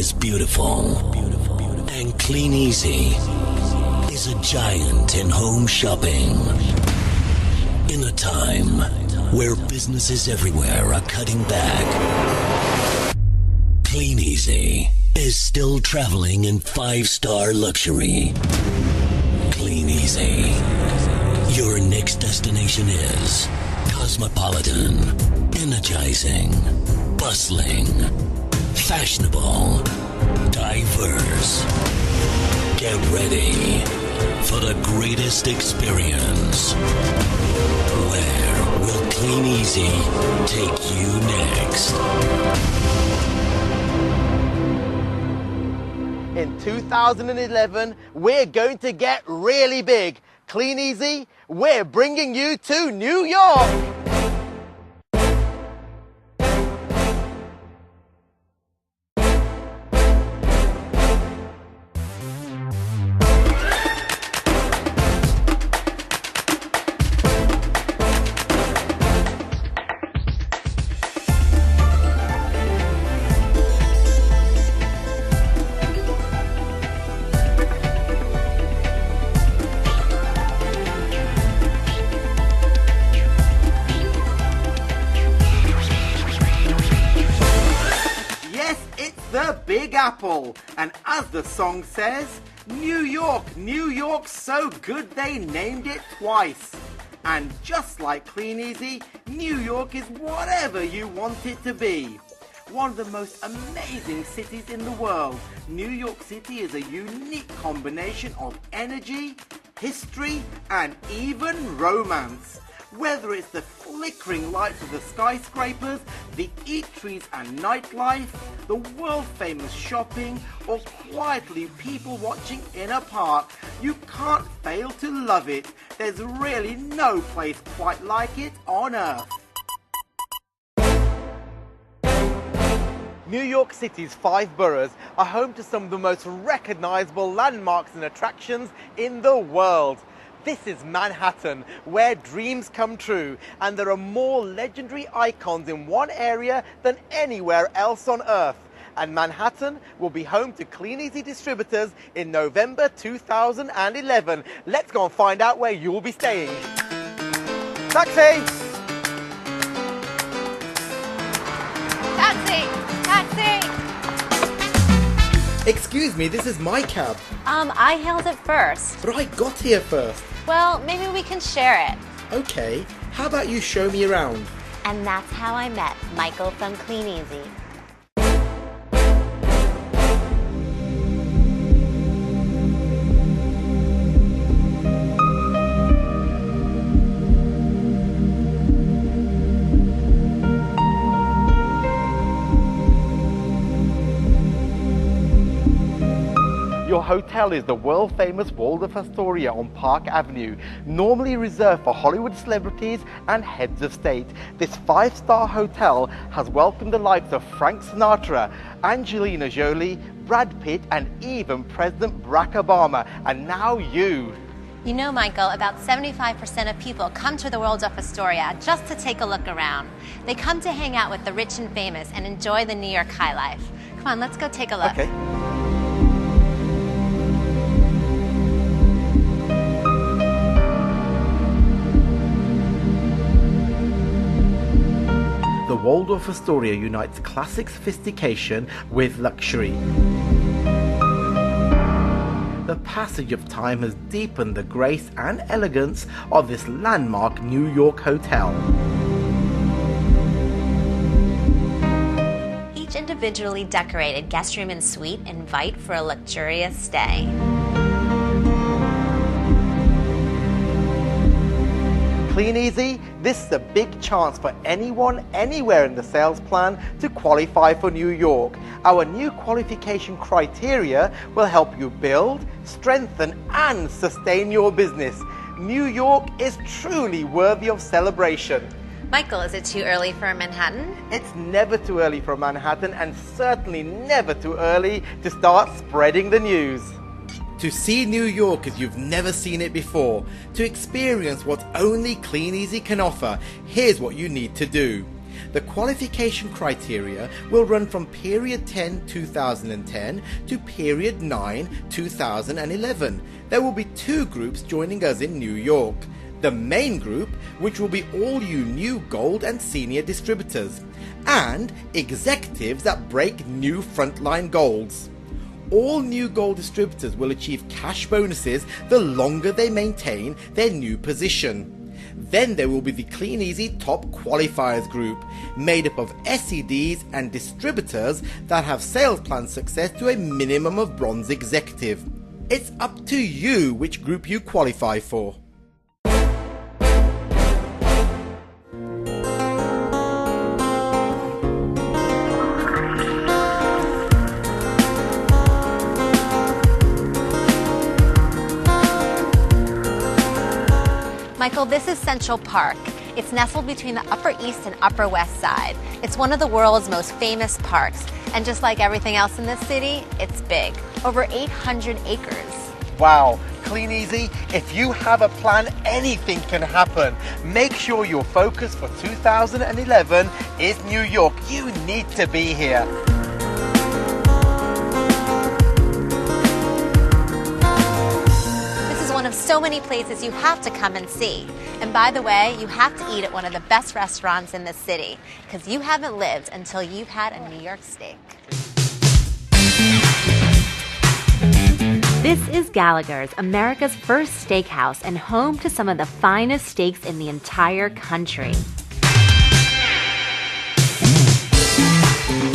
is beautiful. And Kleeneze is a giant in home shopping. In a time where businesses everywhere are cutting back, Kleeneze is still traveling in 5-star luxury. Kleeneze. Your next destination is cosmopolitan, energizing, bustling, fashionable, diverse. Get ready for the greatest experience. Where will Kleeneze take you next? In 2011, we're going to get really big. Kleeneze, we're bringing you to New York. The Big Apple, and as the song says, New York, New York, so good they named it twice. And just like Kleeneze, New York is whatever you want it to be. One of the most amazing cities in the world, New York City is a unique combination of energy, history, and even romance. Whether it's the flickering lights of the skyscrapers, the eateries and nightlife, the world-famous shopping, or quietly people watching in a park, you can't fail to love it. There's really no place quite like it on Earth. New York City's 5 boroughs are home to some of the most recognizable landmarks and attractions in the world. This is Manhattan, where dreams come true, and there are more legendary icons in one area than anywhere else on Earth. And Manhattan will be home to Kleeneze distributors in November 2011. Let's go and find out where you'll be staying. Taxi! Taxi! Taxi! Excuse me, this is my cab. I hailed it first. But I got here first. Well, maybe we can share it. Okay, how about you show me around? And that's how I met Michael from Kleeneze. Your hotel is the world-famous Waldorf Astoria on Park Avenue, normally reserved for Hollywood celebrities and heads of state. This 5-star hotel has welcomed the likes of Frank Sinatra, Angelina Jolie, Brad Pitt, and even President Barack Obama. And now you. You know, Michael, about 75% of people come to the Waldorf Astoria just to take a look around. They come to hang out with the rich and famous and enjoy the New York high life. Come on, let's go take a look. Okay. The Waldorf Astoria unites classic sophistication with luxury. The passage of time has deepened the grace and elegance of this landmark New York hotel. Each individually decorated guest room and suite invite for a luxurious stay. Kleeneze, this is a big chance for anyone, anywhere in the sales plan to qualify for New York. Our new qualification criteria will help you build, strengthen, and sustain your business. New York is truly worthy of celebration. Michael, is it too early for Manhattan? It's never too early for Manhattan, and certainly never too early to start spreading the news. To see New York as you've never seen it before, to experience what only Kleeneze can offer, here's what you need to do. The qualification criteria will run from period 10 2010 to period 9 2011. There will be 2 groups joining us in New York. The main group, which will be all you new gold and senior distributors, and executives that break new frontline goals. All new gold distributors will achieve cash bonuses the longer they maintain their new position. Then there will be the Kleeneze Top Qualifiers group, made up of SEDs and distributors that have sales plan success to a minimum of bronze executive. It's up to you which group you qualify for. Michael, this is Central Park. It's nestled between the Upper East and Upper West Side. It's one of the world's most famous parks. And just like everything else in this city, it's big. Over 800 acres. Wow, Kleeneze, if you have a plan, anything can happen. Make sure your focus for 2011 is New York. You need to be here. One of so many places you have to come and see. And by the way, you have to eat at one of the best restaurants in the city, because you haven't lived until you've had a New York steak. This is Gallagher's, America's first steakhouse and home to some of the finest steaks in the entire country.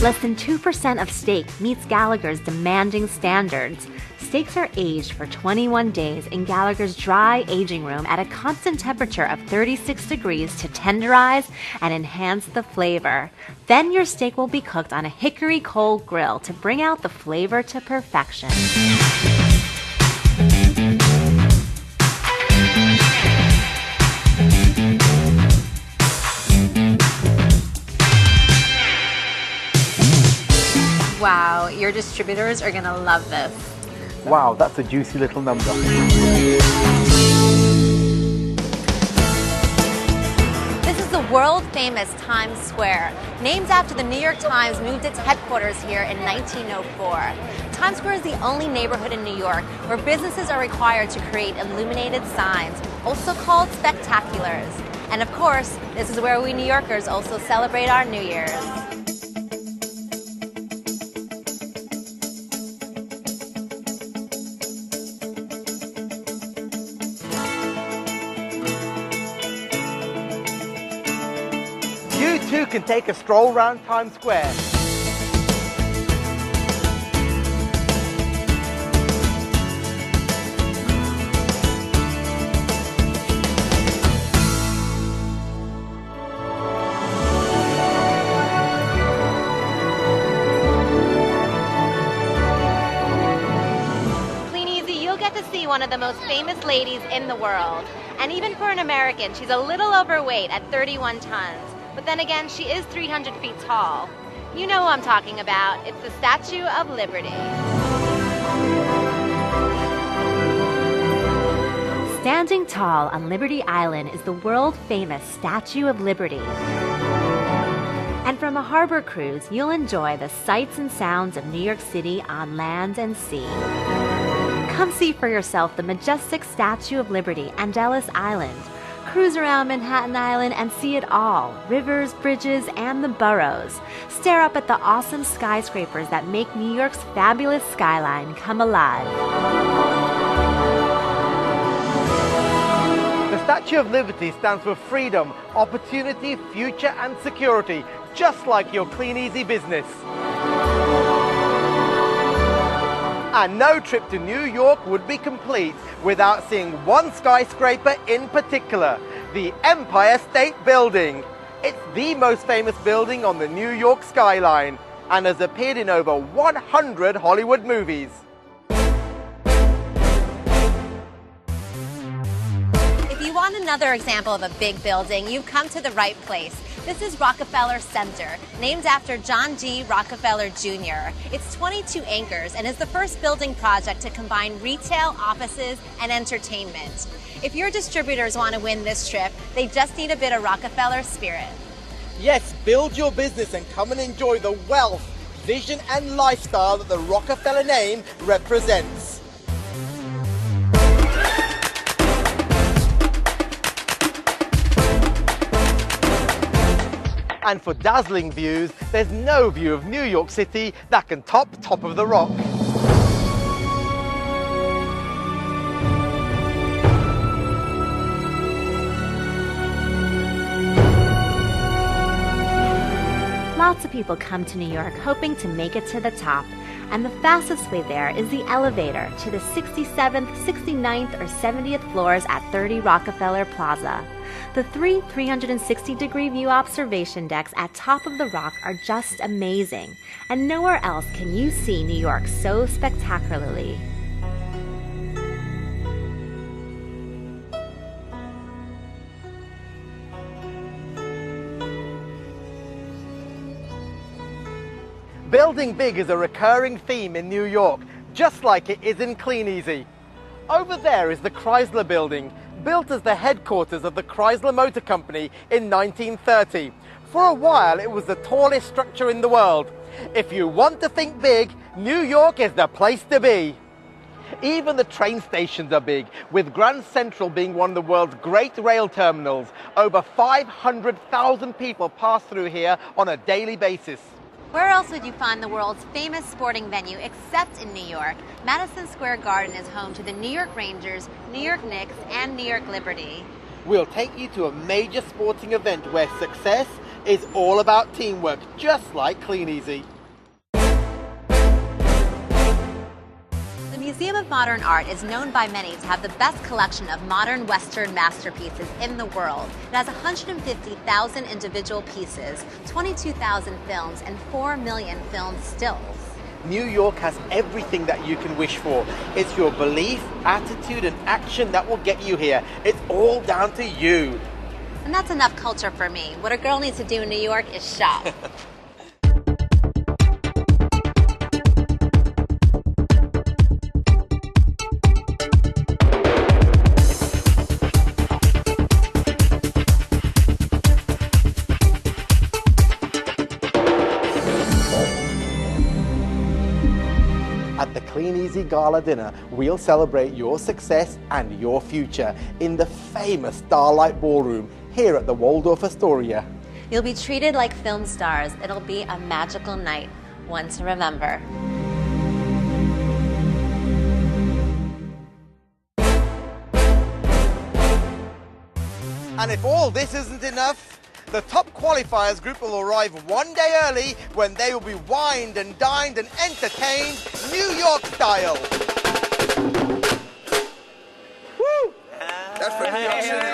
Less than 2% of steak meets Gallagher's demanding standards. Steaks are aged for 21 days in Gallagher's dry aging room at a constant temperature of 36 degrees to tenderize and enhance the flavor. Then your steak will be cooked on a hickory coal grill to bring out the flavor to perfection. Wow, your distributors are gonna love this. Wow, that's a juicy little number. This is the world-famous Times Square, named after the New York Times moved its headquarters here in 1904. Times Square is the only neighborhood in New York where businesses are required to create illuminated signs, also called spectaculars. And of course, this is where we New Yorkers also celebrate our New Year's. You too can take a stroll around Times Square. Kleeneze, you'll get to see one of the most famous ladies in the world. And even for an American, she's a little overweight at 31 tons. But then again, she is 300 feet tall. You know who I'm talking about. It's the Statue of Liberty. Standing tall on Liberty Island is the world-famous Statue of Liberty. And from a harbor cruise, you'll enjoy the sights and sounds of New York City on land and sea. Come see for yourself the majestic Statue of Liberty and Ellis Island. Cruise around Manhattan Island and see it all, rivers, bridges, and the boroughs. Stare up at the awesome skyscrapers that make New York's fabulous skyline come alive. The Statue of Liberty stands for freedom, opportunity, future, and security, just like your Kleeneze business. And no trip to New York would be complete without seeing one skyscraper in particular, the Empire State Building. It's the most famous building on the New York skyline and has appeared in over 100 Hollywood movies. If you want another example of a big building, you've come to the right place. This is Rockefeller Center, named after John G. Rockefeller Jr. It's 22 acres and is the first building project to combine retail, offices, and entertainment. If your distributors want to win this trip, they just need a bit of Rockefeller spirit. Yes, build your business and come and enjoy the wealth, vision and lifestyle that the Rockefeller name represents. And for dazzling views, there's no view of New York City that can top of the Rock. Lots of people come to New York hoping to make it to the top, and the fastest way there is the elevator to the 67th, 69th, or 70th floors at 30 Rockefeller Plaza. The three 360-degree view observation decks at top of the Rock are just amazing, and nowhere else can you see New York so spectacularly. Building big is a recurring theme in New York, just like it is in Kleeneze. Over there is the Chrysler Building, built as the headquarters of the Chrysler Motor Company in 1930. For a while, it was the tallest structure in the world. If you want to think big, New York is the place to be. Even the train stations are big, with Grand Central being one of the world's great rail terminals. Over 500,000 people pass through here on a daily basis. Where else would you find the world's famous sporting venue except in New York? Madison Square Garden is home to the New York Rangers, New York Knicks, and New York Liberty. We'll take you to a major sporting event where success is all about teamwork, just like Kleeneze. The Museum of Modern Art is known by many to have the best collection of modern Western masterpieces in the world. It has 150,000 individual pieces, 22,000 films, and 4 million film stills. New York has everything that you can wish for. It's your belief, attitude, and action that will get you here. It's all down to you. And that's enough culture for me. What a girl needs to do in New York is shop. At the Kleeneze Gala Dinner, we'll celebrate your success and your future in the famous Starlight Ballroom here at the Waldorf Astoria. You'll be treated like film stars. It'll be a magical night, one to remember. And if all this isn't enough, the top qualifiers group will arrive one day early when they will be wined and dined and entertained New York style. Woo! That's for New York City.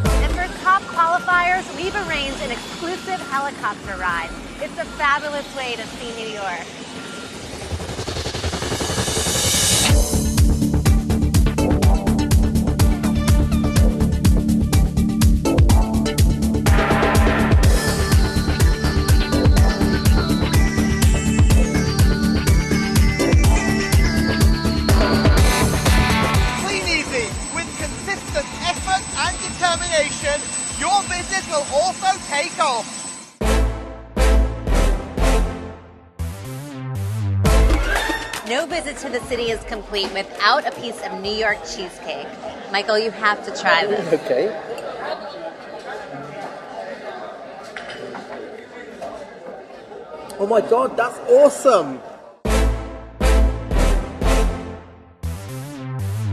And for top qualifiers, we've arranged an exclusive helicopter ride. It's a fabulous way to see New York. Your business will also take off. No visit to the city is complete without a piece of New York cheesecake. Michael, you have to try this. Okay. Oh my God, that's awesome.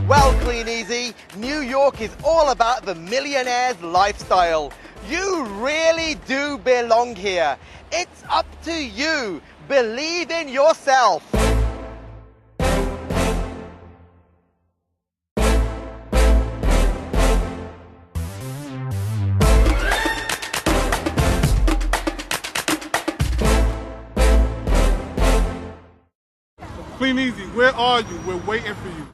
Well, Kleeneze, New York is all about the millionaire's lifestyle. You really do belong here. It's up to you. Believe in yourself. Kleeneze, where are you? We're waiting for you.